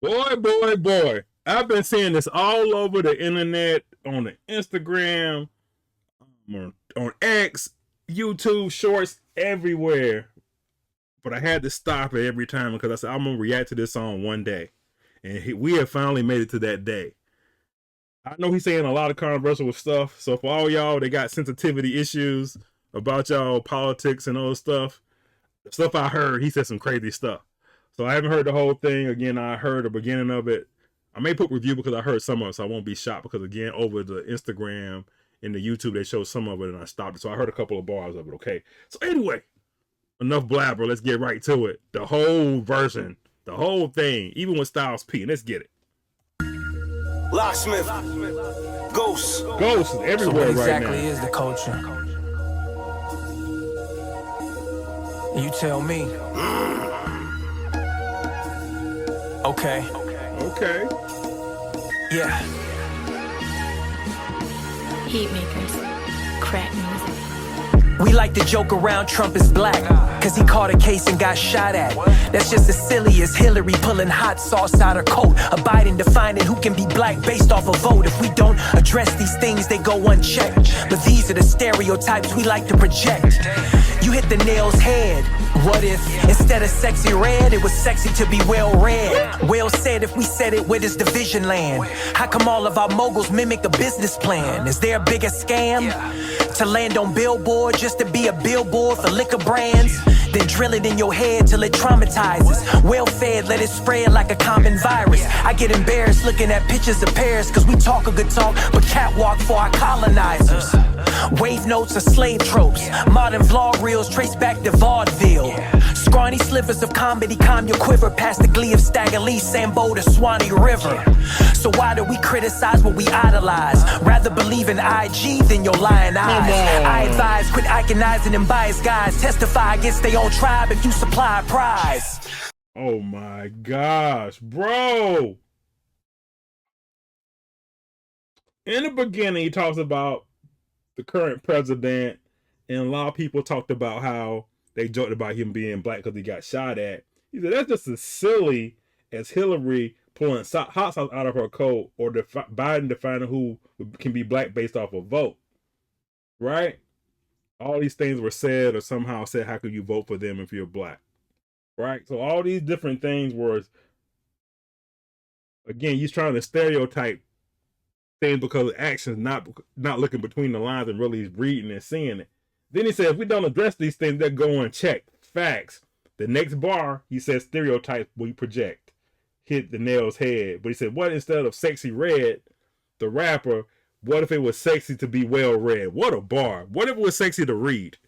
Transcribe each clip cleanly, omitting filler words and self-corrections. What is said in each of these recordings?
Boy. I've been seeing this all over the internet, on the Instagram, on X, YouTube Shorts, everywhere. But I had to stop it every time because I said, I'm going to react to this song one day. And we have finally made it to that day. I know he's saying a lot of controversial stuff. So for all y'all that got sensitivity issues about y'all politics and all this stuff, the stuff I heard, he said some crazy stuff. So I haven't heard the whole thing. Again, I heard the beginning of it. I may put review because I heard some of it, so I won't be shocked because, again, over the Instagram and the YouTube, they showed some of it and I stopped it. So I heard a couple of bars of it, okay? So anyway, enough blabber. Let's get right to it. The whole version, the whole thing, even with Styles P. Let's get it. Locksmith, Ghost is everywhere so what right exactly now. Is the culture? You tell me. Okay. Yeah. Heatmakerz, crack music. We like to joke around Trump is black, cause he caught a case and got shot at. That's just as silly as Hillary pulling hot sauce out her coat. A Biden defining who can be black based off a vote. If we don't address these things, they go unchecked. But these are the stereotypes we like to project. You hit the nail's head. What if instead of sexy red, it was sexy to be well read? Well said, if we said it, where does the vision land? How come all of our moguls mimic a business plan? Is there a bigger scam? To land on billboard just to be a billboard for liquor brands? Then drill it in your head till it traumatizes. Well fed, let it spread like a common virus. I get embarrassed looking at pictures of Paris, cause we talk a good talk, but catwalk for our colonizers. Wave notes are slave tropes. Modern vlog reels trace back to vaudeville. Scrawny slivers of comedy calm your quiver past the glee of Stagger Lee, Sambo to Swanee River. So why do we criticize what we idolize? Rather believe in IG than your lying eyes. I advise quit iconizing and biased guys. Testify against their own tribe if you supply a prize. Oh my gosh, bro. In the beginning, he talks about the current president, and a lot of people talked about how they joked about him being black because he got shot at. He said that's just as silly as Hillary pulling hot sauce out of her coat, or Biden defining who can be black based off a vote. Right? All these things were said or somehow said, how could you vote for them if you're black? Right? So all these different things were, again, he's trying to stereotype things because of actions, not looking between the lines and really reading and seeing it. Then he said, if we don't address these things, they're going unchecked. Facts. The next bar, he says, stereotypes we project. Hit the nail's head. But he said, what instead of sexy red, the rapper, what if it was sexy to be well read? What a bar. What if it was sexy to read?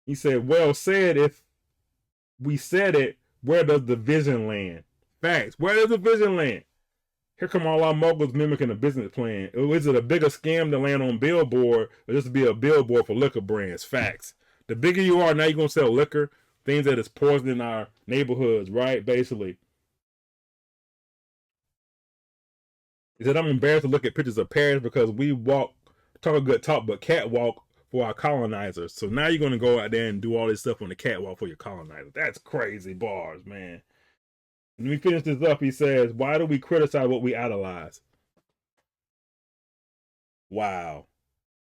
He said, well said, if we said it, where does the vision land? Facts. Where does the vision land? Here come all our moguls mimicking a business plan. Is it a bigger scam to land on billboard or just to be a billboard for liquor brands? Facts. The bigger you are, now you're going to sell liquor, things that is poisoning our neighborhoods, right? Basically. He said, I'm embarrassed to look at pictures of Paris because we talk a good talk, but catwalk for our colonizers. So now you're going to go out there and do all this stuff on the catwalk for your colonizers. That's crazy bars, man. When we finish this up, he says, why do we criticize what we idolize? Wow.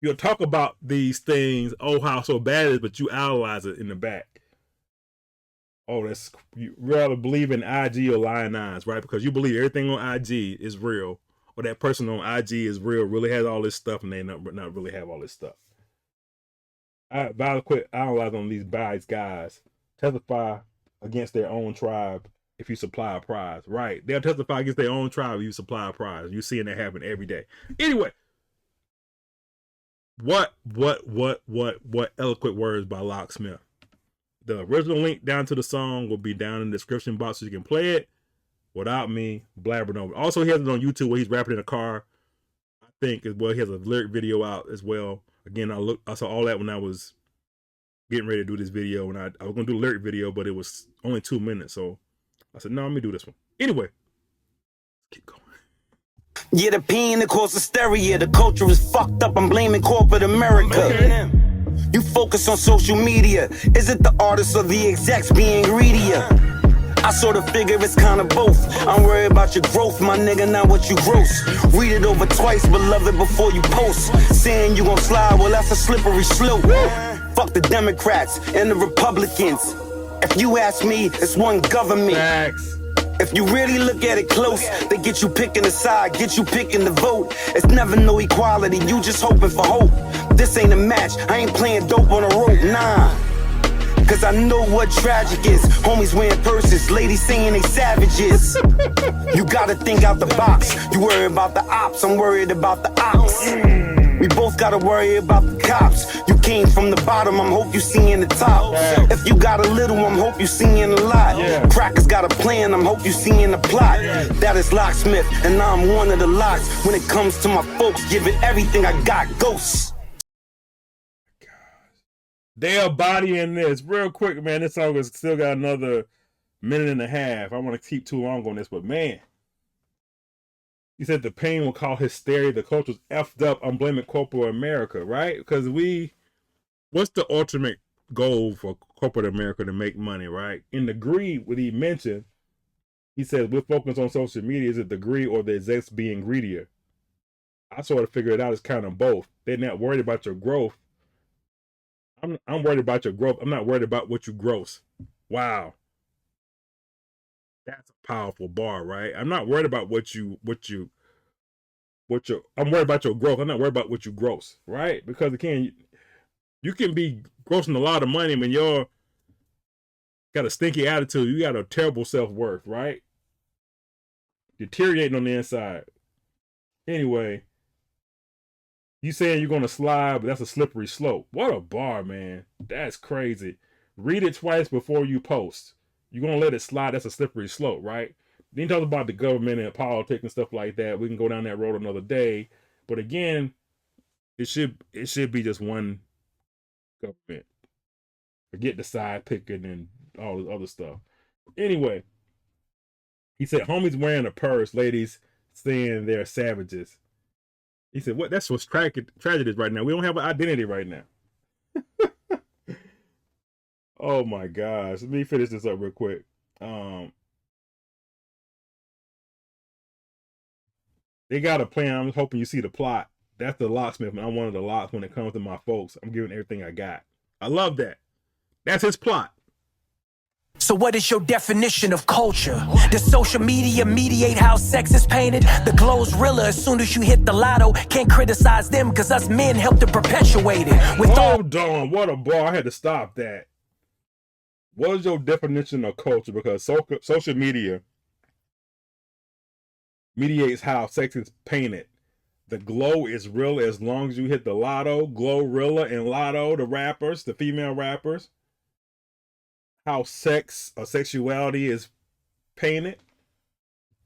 You'll talk about these things, oh, how so bad it is, but you idolize it in the back. Oh, you rather believe in IG or lying eyes, right? Because you believe everything on IG is real, or that person on IG is real, really has all this stuff, and they not really have all this stuff. I quit idolizing on these guys. Testify against their own tribe if you supply a prize, right? They'll testify against their own tribe if you supply a prize. You're seeing that happen every day. Anyway, what eloquent words by Locksmith. The original link down to the song will be down in the description box so you can play it without me blabbering over. Also, he has it on YouTube where he's rapping in a car, I think, as well. He has a lyric video out as well. Again, I saw all that when I was getting ready to do this video, and I was going to do a lyric video, but it was only 2 minutes, so I said, no, let me do this one. Anyway, keep going. Yeah, the pain that caused hysteria. The culture is fucked up. I'm blaming corporate America. Okay. You folk focus on social media? Is it the artists or the execs being greedier? I sort of figure it's kind of both. I'm worried about your growth, my nigga, not what you gross. Read it over twice, but love it before you post. Saying you gon' slide, well, that's a slippery slope. Fuck the Democrats and the Republicans. If you ask me, it's one government. Facts. If you really look at it close, they get you picking a side, get you picking the vote. It's never no equality, you just hoping for hope. This ain't a match, I ain't playing dope on a rope, nah. Cause I know what tragic is. Homies wearing purses, ladies saying they savages. You gotta think out the box. You worry about the ops, I'm worried about the ops. We both gotta worry about the cops. You came from the bottom, I'm hope you seeing the top. If you got a little, I'm hope you seeing a lot. Crackers got a plan, I'm hope you seeing the plot. That is Locksmith, and I'm one of the locks. When it comes to my folks, give it everything I got, ghosts. They're bodying this real quick, man. This song has still got another minute and a half. I don't want to keep too long on this, but man, he said the pain will call hysteria. The culture's effed up. I'm blaming corporate America, right? Because what's the ultimate goal for corporate America? To make money, right? In the greed, what he mentioned, he said we're focused on social media. Is it the greed or the execs being greedier? I sort of figured it out as kind of both. They're not worried about your growth. I'm worried about your growth. I'm not worried about what you gross. Wow. That's a powerful bar, right? I'm not worried about I'm worried about your growth. I'm not worried about what you gross, right? Because again, you can be grossing a lot of money when you're got a stinky attitude. You got a terrible self-worth, right? Deteriorating on the inside. Anyway, you saying you're going to slide, but that's a slippery slope. What a bar, man. That's crazy. Read it twice before you post. You're going to let it slide. That's a slippery slope, right? Then he talks about the government and politics and stuff like that. We can go down that road another day. But again, it should be just one government. Forget the side picking and all this other stuff. Anyway, he said, homies wearing a purse, ladies saying they're savages. He said, "What? That's what's tragedy is right now. We don't have an identity right now." Oh my gosh! Let me finish this up real quick. They got a plan. I'm hoping you see the plot. That's the locksmith, and I'm one of the locks when it comes to my folks. I'm giving everything I got. I love that. That's his plot. So what is your definition of culture? Does social media mediate how sex is painted? The glow's realer as soon as you hit the lotto. Can't criticize them because us men help to perpetuate it. Hold on, what a bar. I had to stop that. What is your definition of culture? Because social media mediates how sex is painted. The glow is real as long as you hit the lotto. Glorilla and Lotto, the rappers, the female rappers. How sex or sexuality is painted.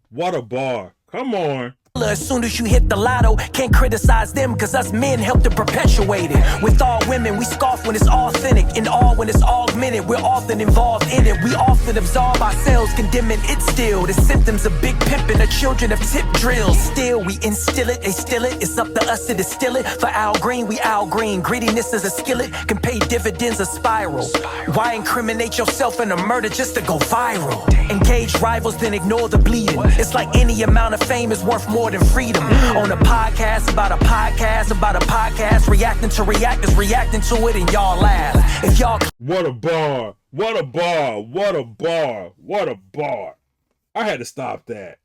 What a bar. Come on. As soon as you hit the lotto, can't criticize them because us men help to perpetuate it. With all women, we scoff when it's authentic. In all when it's augmented, we're often involved in it. We often absolve ourselves, condemning it still. The symptoms of big pimping are children of tip drills. Still, we instill it, they still it. It's up to us to distill it. For Al Green, we Al Green. Greediness is a skillet, can pay dividends a spiral. Why incriminate yourself in a murder just to go viral? Engage rivals, then ignore the bleeding. It's like any amount of fame is worth more than freedom. On a podcast about a podcast about a podcast, reacting to reactors, reacting to it, and y'all laugh. If y'all What a bar. What a bar. What a bar. What a bar. I had to stop that.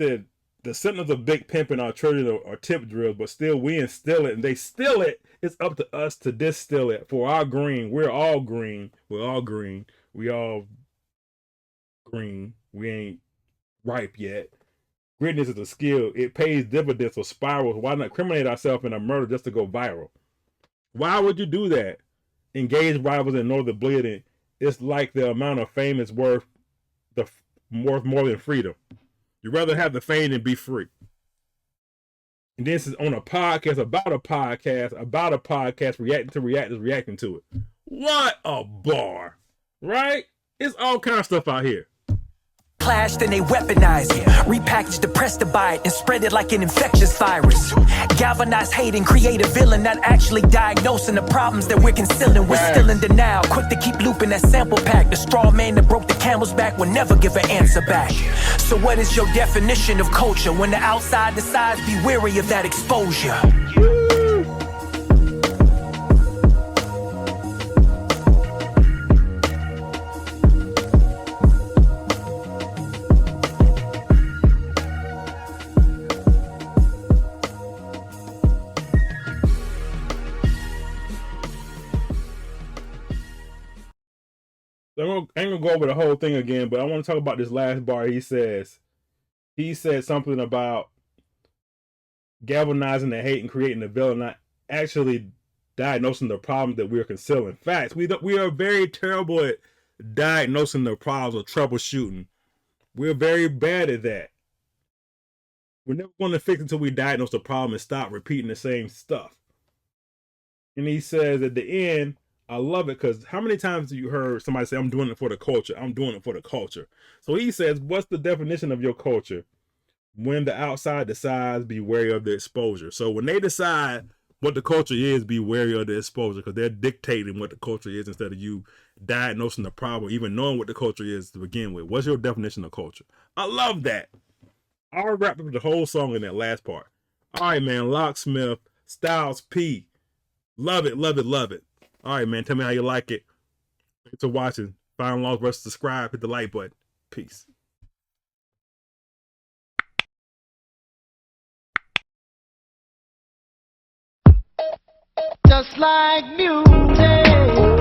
Said the symptoms of big pimping are children are tip drills, but still we instill it and they steal it. It's up to us to distill it for our green. We're all green. We're all green. We all green. We ain't ripe yet. Greatness is a skill. It pays dividends or spirals. Why not criminate ourselves in a murder just to go viral? Why would you do that? Engage rivals and know the bleeding. It's like the amount of fame is worth more than freedom. You'd rather have the fame than be free. And this is on a podcast about a podcast, reacting to reactors, reacting to it. What a bar, right? It's all kind of stuff out here. clash, then they weaponize it. Repackage the press to buy it and spread it like an infectious virus. Galvanize hate and create a villain, not actually diagnosing the problems that we're concealing. We're still in denial, quick to keep looping that sample pack. The straw man that broke the camel's back will never give an answer back. So what is your definition of culture? When the outside decides, be wary of that exposure. I ain't gonna go over the whole thing again, but I want to talk about this last bar. He said something about galvanizing the hate and creating the villain, not actually diagnosing the problems that we're concealing. Facts. We are very terrible at diagnosing the problems or troubleshooting. We're very bad at that. We're never going to fix it until we diagnose the problem and stop repeating the same stuff. And he says at the end, I love it, because how many times have you heard somebody say, I'm doing it for the culture, I'm doing it for the culture? So he says, what's the definition of your culture? When the outside decides, be wary of the exposure. So when they decide what the culture is, be wary of the exposure, because they're dictating what the culture is instead of you diagnosing the problem, even knowing what the culture is to begin with. What's your definition of culture? I love that. I wrapped up the whole song in that last part. All right, man. Locksmith, Styles P. Love it, love it, love it. All right, man. Tell me how you like it. Thanks for watching. Final Laws versus subscribe. Hit the like button. Peace. Just like music.